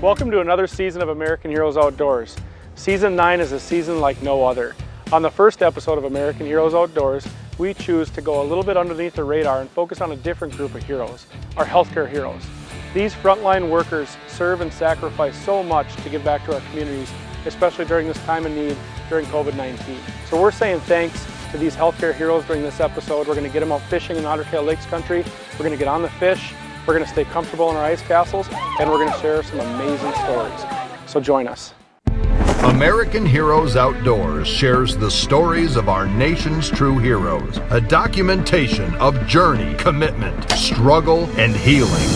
Welcome to another season of American Heroes Outdoors. Season 9 is a season like no other. On the first episode of American Heroes Outdoors, we choose to go a little bit underneath the radar and focus on a different group of heroes, our healthcare heroes. These frontline workers serve and sacrifice so much to give back to our communities, especially during this time of need during COVID-19. So we're saying thanks to these healthcare heroes during this episode. We're going to get them out fishing in Otter Tail Lakes country. We're going to get on the fish. We're going to stay comfortable in our ice castles, and we're going to share some amazing stories. So join us. American Heroes Outdoors shares the stories of our nation's true heroes, a documentation of journey, commitment, struggle, and healing.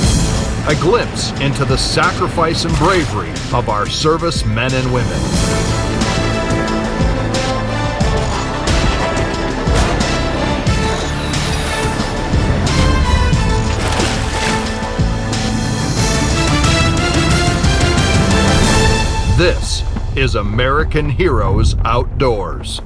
A glimpse into the sacrifice and bravery of our service men and women. This is American Heroes Outdoors.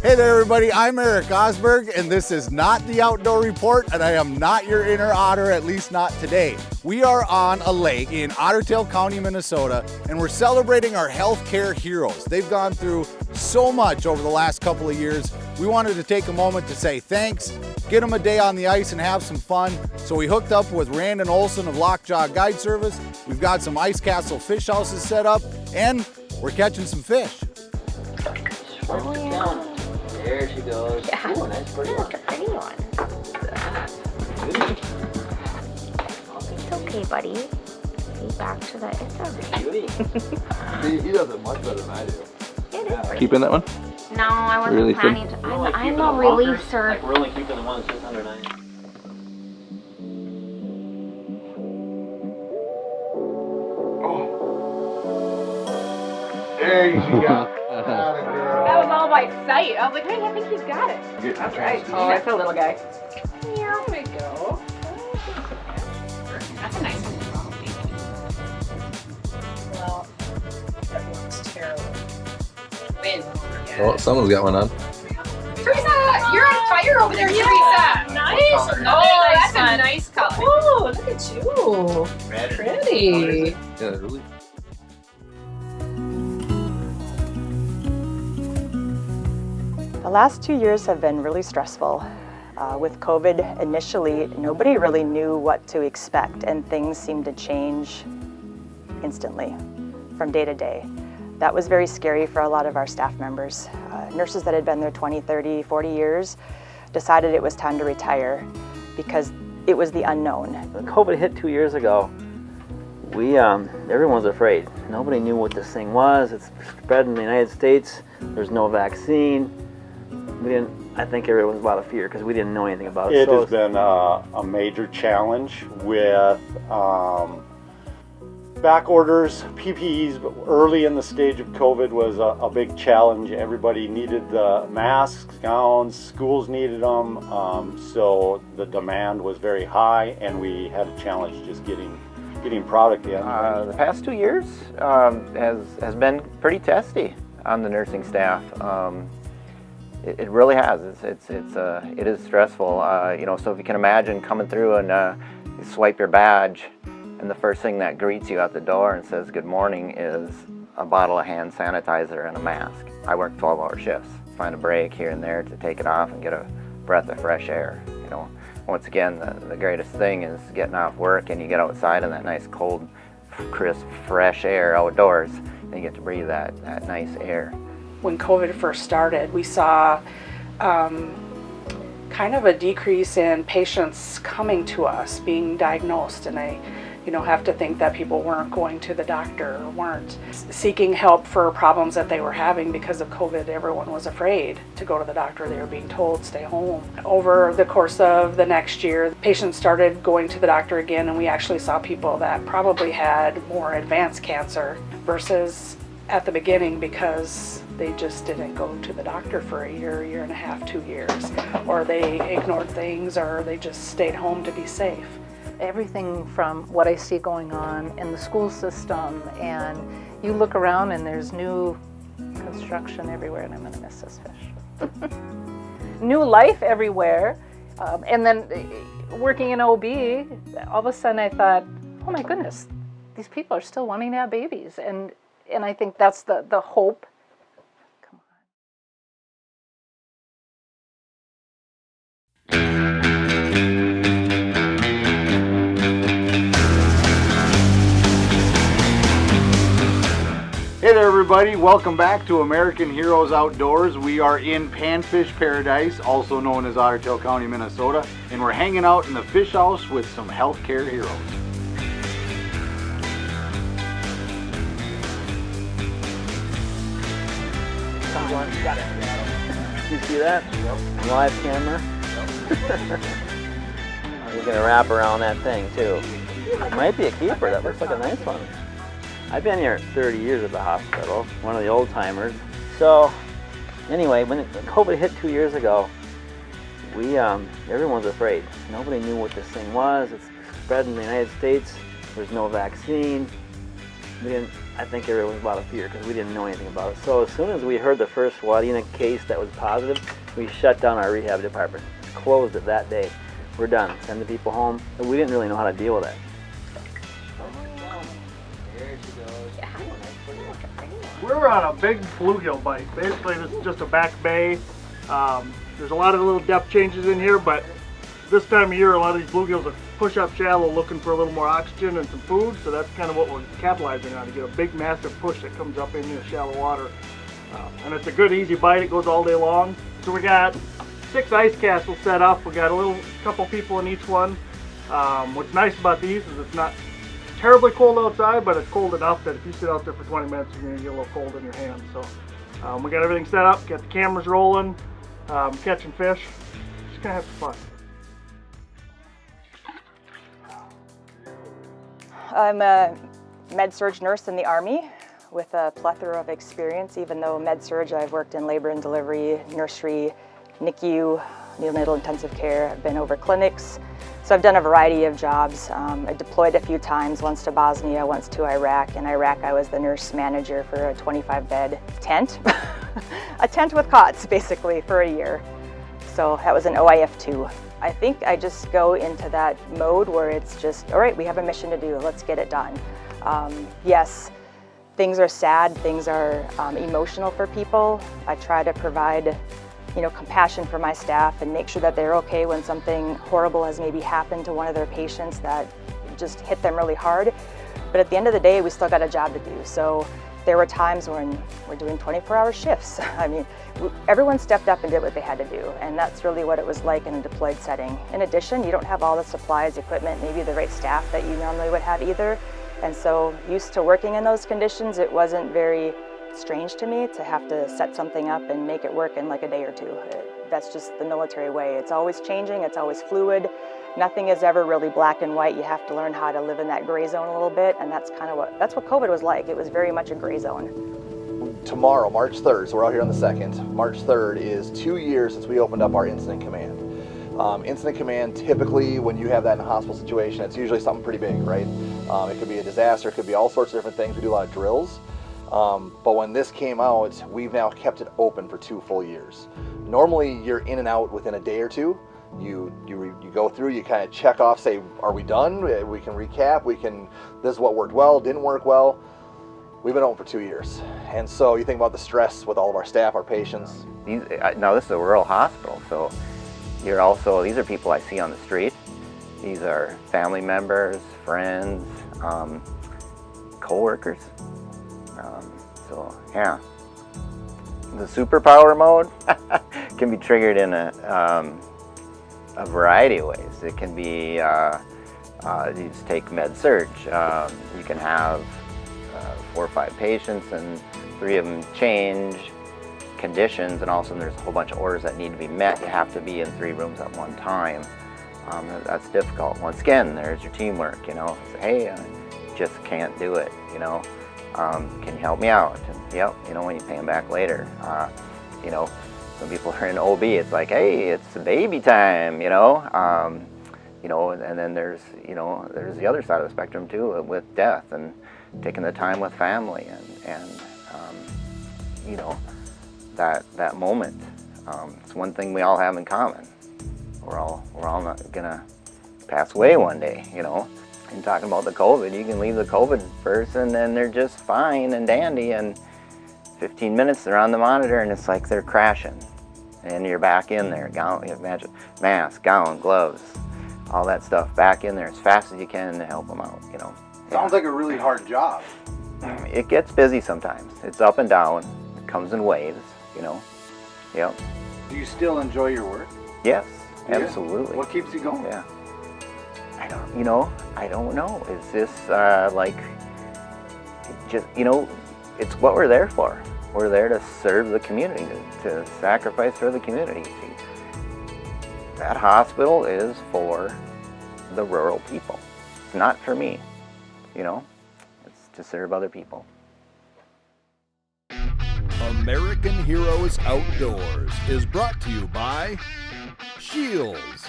Hey there everybody, I'm Eric Osberg and this is not the Outdoor Report and I am not your inner otter, at least not today. We are on a lake in Otter Tail County, Minnesota, and we're celebrating our healthcare heroes. They've gone through so much over the last couple of years. We wanted to take a moment to say thanks, get them a day on the ice and have some fun. So we hooked up with Randin Olson of Lockjaw Guide Service. We've got some ice castle fish houses set up and we're catching some fish. Oh, yeah. There she goes. Yeah. Ooh, nice pretty one. That's a pretty one. It's okay, buddy. Be back to the. It's alright. He does it much better than I do. It is pretty. Keeping that one? No, I wasn't Really planning to. I'm a releaser. Like we're only keeping the ones just under 9. There you go. That was all by sight. I was like, hey, I think he's got it. That's right. Oh, that's a little guy. There we go. That's a nice one. Well, that looks terrible. Wind. Oh, someone's got one on. Teresa, you're on fire over there, Teresa. Nice. Oh, that's a nice color. Oh, look at you. Pretty. Yeah, really. The last 2 years have been really stressful. With COVID, initially, nobody really knew what to expect and things seemed to change instantly from day to day. That was very scary for a lot of our staff members. Nurses that had been there 20, 30, 40 years decided it was time to retire because it was the unknown. When COVID hit 2 years ago, everyone was afraid. Nobody knew what this thing was. It's spread in the United States. There's no vaccine. I think there was a lot of fear because we didn't know anything about it. It has been a major challenge with back orders, PPEs. But early in the stage of COVID was a big challenge. Everybody needed the masks, gowns, schools needed them. So the demand was very high and we had a challenge just getting product in. The past 2 years has been pretty testy on the nursing staff. It really has. It is stressful. So if you can imagine coming through and you swipe your badge, and the first thing that greets you out the door and says good morning is a bottle of hand sanitizer and a mask. I work 12-hour shifts. Find a break here and there to take it off and get a breath of fresh air. Once again, the greatest thing is getting off work and you get outside in that nice cold, crisp, fresh air outdoors, and you get to breathe that nice air. When COVID first started, we saw kind of a decrease in patients coming to us, being diagnosed, and I have to think that people weren't going to the doctor or weren't seeking help for problems that they were having because of COVID. Everyone was afraid to go to the doctor. They were being told, stay home. Over the course of the next year, patients started going to the doctor again, and we actually saw people that probably had more advanced cancer versus at the beginning because they just didn't go to the doctor for a year, year and a half, 2 years, or they ignored things, or they just stayed home to be safe. Everything from what I see going on in the school system, and you look around and there's new construction everywhere, and I'm gonna miss this fish. New life everywhere, and then working in OB, all of a sudden I thought, oh my goodness, these people are still wanting to have babies, and I think that's the hope. Come Hey there everybody, welcome back to American Heroes Outdoors. We are in Panfish Paradise, also known as Otter Tail County, Minnesota, and we're hanging out in the fish house with some healthcare heroes. You see that? Yep. Live camera. You're gonna wrap around that thing too. It might be a keeper. That looks like a nice one. I've been here 30 years at the hospital, one of the old timers. So anyway, when COVID hit 2 years ago, everyone was afraid. Nobody knew what this thing was. It's spread in the United States. There's no vaccine. I think there was a lot of fear because we didn't know anything about it. So as soon as we heard the first Wadena case that was positive, we shut down our rehab department. Closed it that day. We're done. Send the people home. And we didn't really know how to deal with it. We're on a big bluegill bite. Basically, this is just a back bay. There's a lot of little depth changes in here, but this time of year, a lot of these bluegills are push up shallow looking for a little more oxygen and some food, so that's kind of what we're capitalizing on, to get a big, massive push that comes up into shallow water. And it's a good, easy bite. It goes all day long. So we got 6 ice castles set up. We got a couple people in each one. What's nice about these is it's not terribly cold outside, but it's cold enough that if you sit out there for 20 minutes, you're going to get a little cold in your hands. So we got everything set up, got the cameras rolling, catching fish. Just going to have some fun. I'm a med-surg nurse in the Army with a plethora of experience. Even though med-surg, I've worked in labor and delivery, nursery, NICU, neonatal intensive care. I've been over clinics. So I've done a variety of jobs. I deployed a few times, once to Bosnia, once to Iraq. In Iraq, I was the nurse manager for a 25-bed tent. A tent with cots, basically, for a year. So that was an OIF-2. I think I just go into that mode where it's just, all right, we have a mission to do, let's get it done. Yes, things are sad, things are emotional for people. I try to provide compassion for my staff and make sure that they're okay when something horrible has maybe happened to one of their patients that just hit them really hard. But at the end of the day, we still got a job to do. So there were times when we're doing 24-hour shifts. I mean, everyone stepped up and did what they had to do, and that's really what it was like in a deployed setting. In addition, you don't have all the supplies, equipment, maybe the right staff that you normally would have either. And so, used to working in those conditions, it wasn't very strange to me to have to set something up and make it work in like a day or two. That's just the military way. It's always changing, it's always fluid. Nothing is ever really black and white. You have to learn how to live in that gray zone a little bit, and that's what COVID was like. It was very much a gray zone. Tomorrow, March 3rd, so we're out here on the 2nd, March 3rd is 2 years since we opened up our incident command. Incident command, typically when you have that in a hospital situation, it's usually something pretty big, right? It could be a disaster, it could be all sorts of different things. We do a lot of drills. But when this came out, we've now kept it open for 2 full years. Normally, you're in and out within a day or two. You go through, you kind of check off, say, are we done? We can recap, this is what worked well, didn't work well. We've been open for 2 years. And so you think about the stress with all of our staff, our patients. Now this is a rural hospital, so these are people I see on the street. These are family members, friends, co-workers. So yeah, the superpower mode can be triggered in a variety of ways. It can be, you just take med-surg. You can have 4 or 5 patients and 3 of them change conditions, and all of a sudden there's a whole bunch of orders that need to be met. You have to be in 3 rooms at one time. That's difficult. Once again, there's your teamwork, Say, hey, I just can't do it, Can you help me out? And, yep, you know, when you pay them back later. You know, some people are in OB, it's like, hey, it's baby time, you know. You know, and then there's, you know, there's the other side of the spectrum too, with death and taking the time with family and you know, that moment. It's one thing we all have in common. We're all not gonna pass away one day, you know. And talking about the COVID, you can leave the COVID person and they're just fine and dandy, and 15 minutes they're on the monitor and it's like they're crashing. And you're back in there, gown, imagine, mask, gown, gloves, all that stuff, back in there as fast as you can to help them out, you know. Sounds like a really hard job. It gets busy sometimes. It's up and down, it comes in waves, you know. Yep. Do you still enjoy your work? Yes, Do you? absolutely. What keeps you going? Yeah. I don't know. It's just like, just, you know, it's what we're there for. We're there to serve the community, to sacrifice for the community. That hospital is for the rural people. It's not for me, you know. It's to serve other people. American Heroes Outdoors is brought to you by SCHEELS,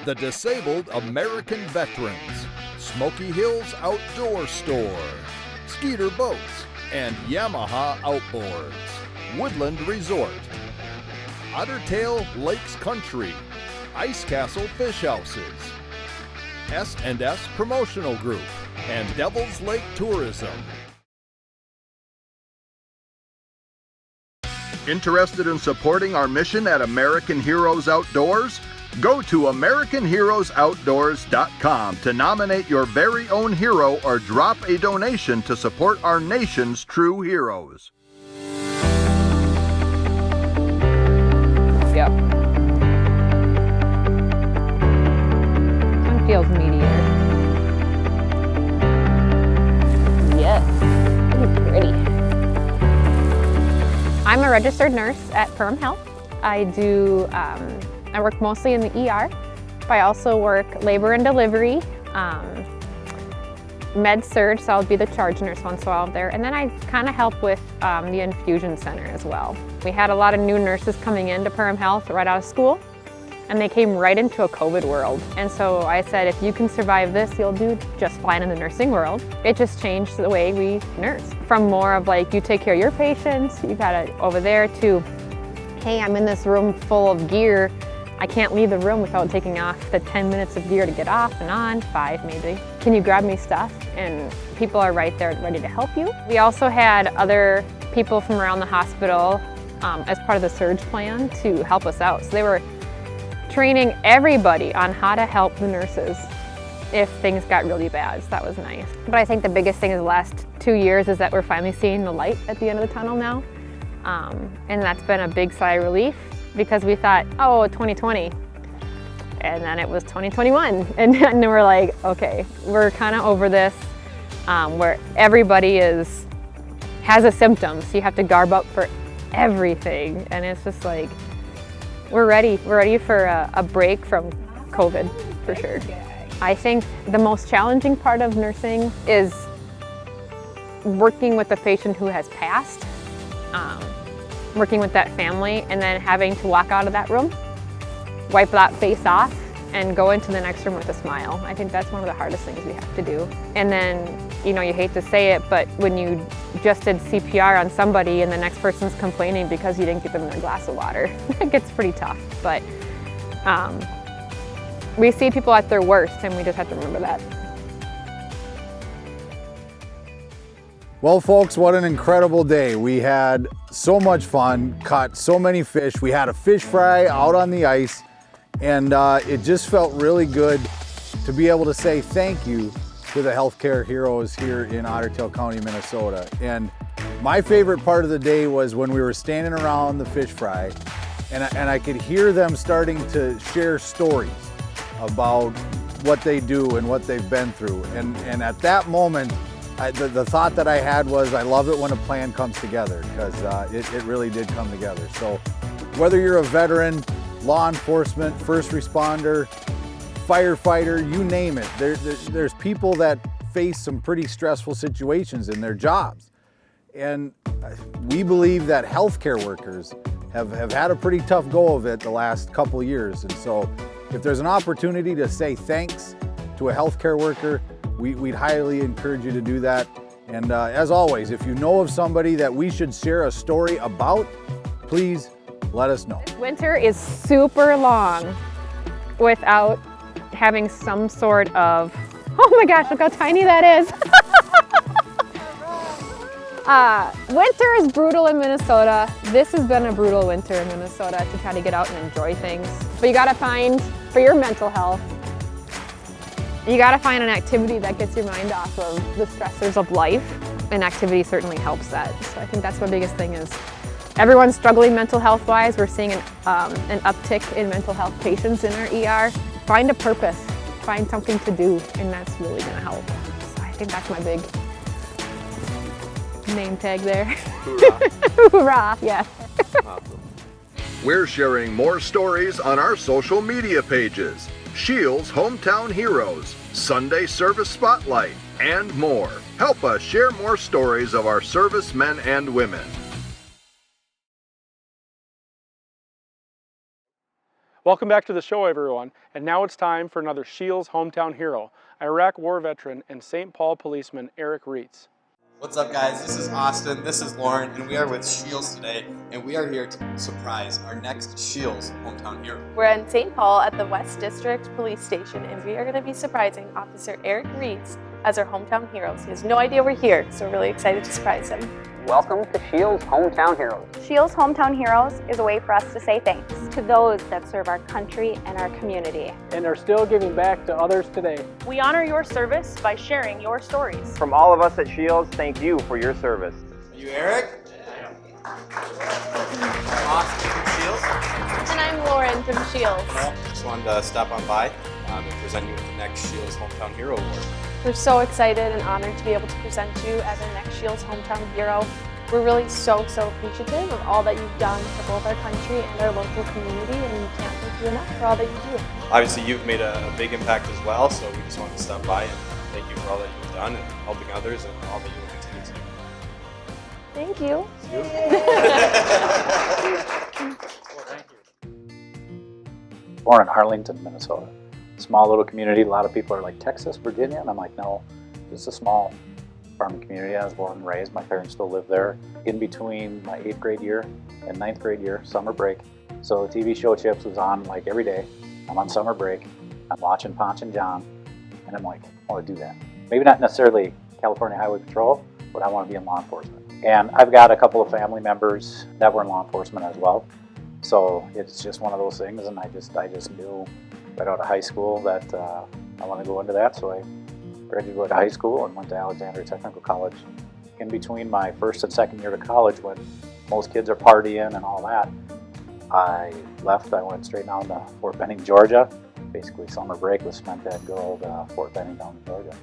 the Disabled American Veterans, Smoky Hills Outdoor Store, Skeeter Boats, and Yamaha Outboards, Woodland Resort, Otter Tail Lakes Country, Ice Castle Fish Houses, S&S Promotional Group, and Devil's Lake Tourism. Interested in supporting our mission at American Heroes Outdoors? Go to AmericanHeroesOutdoors.com to nominate your very own hero or drop a donation to support our nation's true heroes. Yep. One feels meatier. Yes. Pretty. I'm a registered nurse at Perham Health. I work mostly in the ER, but I also work labor and delivery, med surg, so I'll be the charge nurse once in a while there, and then I kind of help with the infusion center as well. We had a lot of new nurses coming into Perham Health right out of school, and they came right into a COVID world. And so I said, if you can survive this, you'll do just fine in the nursing world. It just changed the way we nurse. From more of like, you take care of your patients, you got it over there, to, hey, I'm in this room full of gear, I can't leave the room without taking off the 10 minutes of gear to get off and on, 5 maybe. Can you grab me stuff? And people are right there ready to help you. We also had other people from around the hospital as part of the surge plan to help us out. So they were training everybody on how to help the nurses if things got really bad, so that was nice. But I think the biggest thing is the last 2 years is that we're finally seeing the light at the end of the tunnel now. And that's been a big sigh of relief, because we thought, oh, 2020. And then it was 2021. And then we're like, okay, we're kind of over this, where everybody has a symptom, so you have to garb up for everything. And it's just like, we're ready for a break from COVID, for sure. I think the most challenging part of nursing is working with a patient who has passed, working with that family, and then having to walk out of that room, wipe that face off, and go into the next room with a smile. I think that's one of the hardest things we have to do. And then, you know, you hate to say it, but when you just did CPR on somebody and the next person's complaining because you didn't give them their glass of water, it gets pretty tough. But we see people at their worst, and we just have to remember that. Well, folks, what an incredible day. We had so much fun, caught so many fish. We had a fish fry out on the ice, and it just felt really good to be able to say thank you to the healthcare heroes here in Otter Tail County, Minnesota. And my favorite part of the day was when we were standing around the fish fry, and I could hear them starting to share stories about what they do and what they've been through. And at that moment, the thought that I had was, I love it when a plan comes together, because it really did come together. So whether you're a veteran, law enforcement, first responder, firefighter, you name it, there's people that face some pretty stressful situations in their jobs. And we believe that healthcare workers have had a pretty tough go of it the last couple years. And so if there's an opportunity to say thanks to a healthcare worker, we'd highly encourage you to do that. And as always, if you know of somebody that we should share a story about, please let us know. Winter is super long without having some sort of, oh my gosh, look how tiny that is. Winter is brutal in Minnesota. This has been a brutal winter in Minnesota to try to get out and enjoy things. But you gotta find, for your mental health, you gotta find an activity that gets your mind off of the stressors of life, and activity certainly helps that. So I think that's my biggest thing is everyone's struggling mental health wise. We're seeing an uptick in mental health patients in our ER. Find a purpose, find something to do, and that's really gonna help. So I think that's my big name tag there. Hoorah. Hoorah, yes. Awesome. We're sharing more stories on our social media pages. SCHEELS Hometown Heroes, Sunday Service Spotlight, and more. Help us share more stories of our servicemen and women. Welcome back to the show, everyone. And now it's time for another SCHEELS Hometown Hero, Iraq War veteran and St. Paul policeman Eric Reetz. What's up, guys? This is Austin, this is Lauren, and we are with SCHEELS today, and we are here to surprise our next SCHEELS Hometown Hero. We're in St. Paul at the West District Police Station, and we are going to be surprising Officer Eric Reetz as our hometown heroes. He has no idea we're here, so we're really excited to surprise him. Welcome to SCHEELS Hometown Heroes. SCHEELS Hometown Heroes is a way for us to say thanks to those that serve our country and our community. And are still giving back to others today. We honor your service by sharing your stories. From all of us at SCHEELS, thank you for your service. Are you Eric? Yeah. I'm Austin from SCHEELS. And I'm Lauren from SCHEELS. Just wanted to stop on by and present you with the next SCHEELS Hometown Hero Award. We're so excited and honored to be able to present you as our next SCHEELS Hometown Hero. We're really so appreciative of all that you've done for both our country and our local community, and we can't thank you enough for all that you do. Obviously, you've made a big impact as well, so we just wanted to stop by and thank you for all that you've done and helping others and all that you will continue to do. Thank you. Born in Arlington, Minnesota. Small little community. A lot of people are like, Texas, Virginia? And I'm like, no, it's a small farming community. I was born and raised. My parents still live there. In between my 8th grade year and 9th grade year, summer break. So the TV show Chips was on like every day. I'm on summer break. I'm watching Ponch and John. And I'm like, I want to do that. Maybe not necessarily California Highway Patrol, but I want to be in law enforcement. And I've got a couple of family members that were in law enforcement as well. So it's just one of those things, and I just knew right out of high school that I want to go into that. So I graduated high school and went to Alexandria Technical College. In between my first and second year of college, when most kids are partying and all that, I left. I went straight down to Fort Benning, Georgia. Basically, summer break was spent at good old Fort Benning down in Georgia.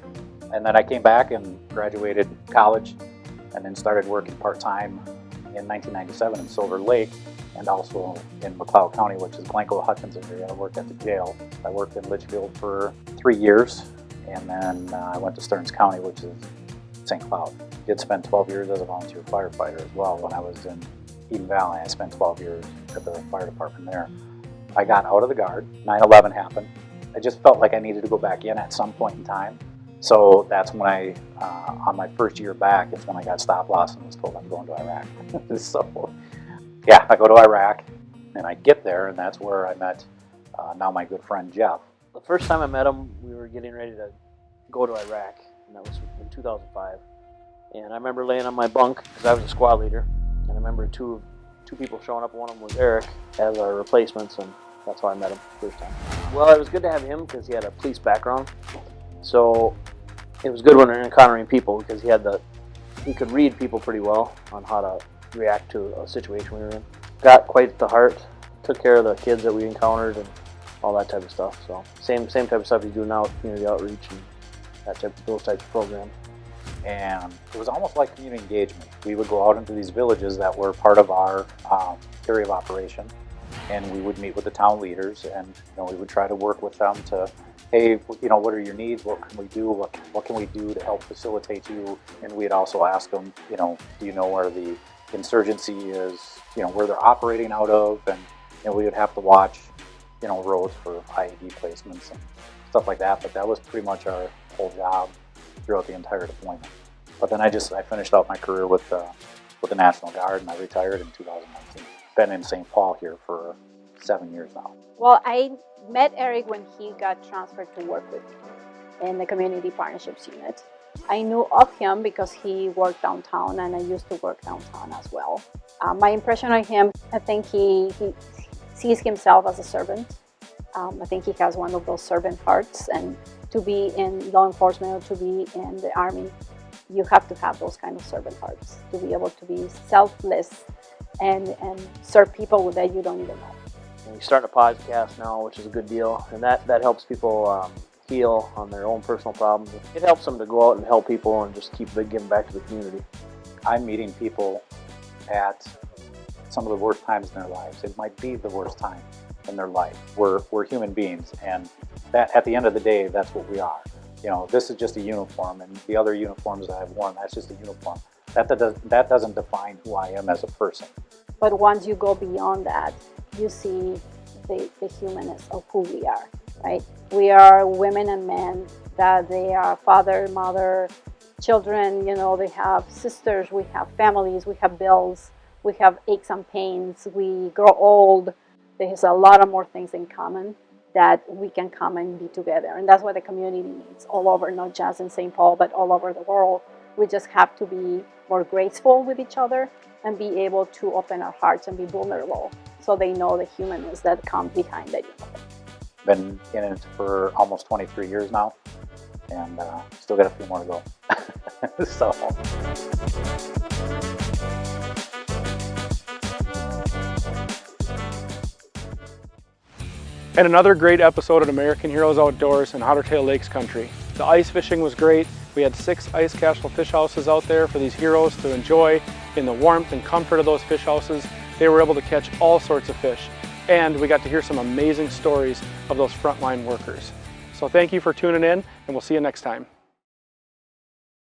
And then I came back and graduated college, and then started working part-time in 1997 in Silver Lake, and also in McLeod County, which is Blanco, Hutchinson area. I worked at the jail. I worked in Litchfield for 3 years, and then I went to Stearns County, which is St. Cloud. Did spend 12 years as a volunteer firefighter as well. When I was in Eden Valley, I spent 12 years at the fire department there. I got out of the Guard. 9/11 happened. I just felt like I needed to go back in at some point in time. So that's when I, on my first year back, is when I got stop loss and was told I'm going to Iraq. So, yeah, I go to Iraq, and I get there, and that's where I met now my good friend Jeff. The first time I met him, we were getting ready to go to Iraq, and that was in 2005. And I remember laying on my bunk, because I was a squad leader, and I remember two people showing up. One of them was Eric as our replacements, and that's how I met him the first time. Well, it was good to have him because he had a police background. So it was good when we were encountering people because he could read people pretty well on how to react to a situation we were in. Got quite the heart, took care of the kids that we encountered and all that type of stuff. So same type of stuff you do now with community outreach and those types of programs. And it was almost like community engagement. We would go out into these villages that were part of our area of operation, and we would meet with the town leaders, and we would try to work with them to hey, you know, what are your needs? What can we do? What can we do to help facilitate you? And we'd also ask them, you know, do you know where the insurgency is, you know, where they're operating out of? And, you know, we would have to watch, you know, roads for IED placements and stuff like that. But that was pretty much our whole job throughout the entire deployment. But then I finished out my career with the National Guard, and I retired in 2019. Been in St. Paul here for 7 years now. Well, I met Eric when he got transferred to work with me in the Community Partnerships Unit. I knew of him because he worked downtown, and I used to work downtown as well. My impression of him, I think he sees himself as a servant. I think he has one of those servant hearts, and to be in law enforcement or to be in the Army, you have to have those kind of servant hearts to be able to be selfless and serve people that you don't even know. And he's starting a podcast now, which is a good deal, and that helps people heal on their own personal problems. It helps them to go out and help people and just keep giving back to the community. I'm meeting people at some of the worst times in their lives. It might be the worst time in their life. We're human beings, and that at the end of the day, that's what we are. You know, this is just a uniform, and the other uniforms that I've worn, that's just a uniform. That doesn't define who I am as a person. But once you go beyond that, you see the humanness of who we are, right? We are women and men, that they are father, mother, children, you know, they have sisters, we have families, we have bills, we have aches and pains, we grow old. There's a lot of more things in common that we can come and be together. And that's what the community needs all over, not just in St. Paul, but all over the world. We just have to be more graceful with each other and be able to open our hearts and be vulnerable so they know the humanness that comes behind it. Been in it for almost 23 years now, and still got a few more to go. So. And another great episode of American Heroes Outdoors in Otter Tail Lakes country. The ice fishing was great. We had 6 ice castle fish houses out there for these heroes to enjoy in the warmth and comfort of those fish houses. They were able to catch all sorts of fish. And we got to hear some amazing stories of those frontline workers. So thank you for tuning in, and we'll see you next time.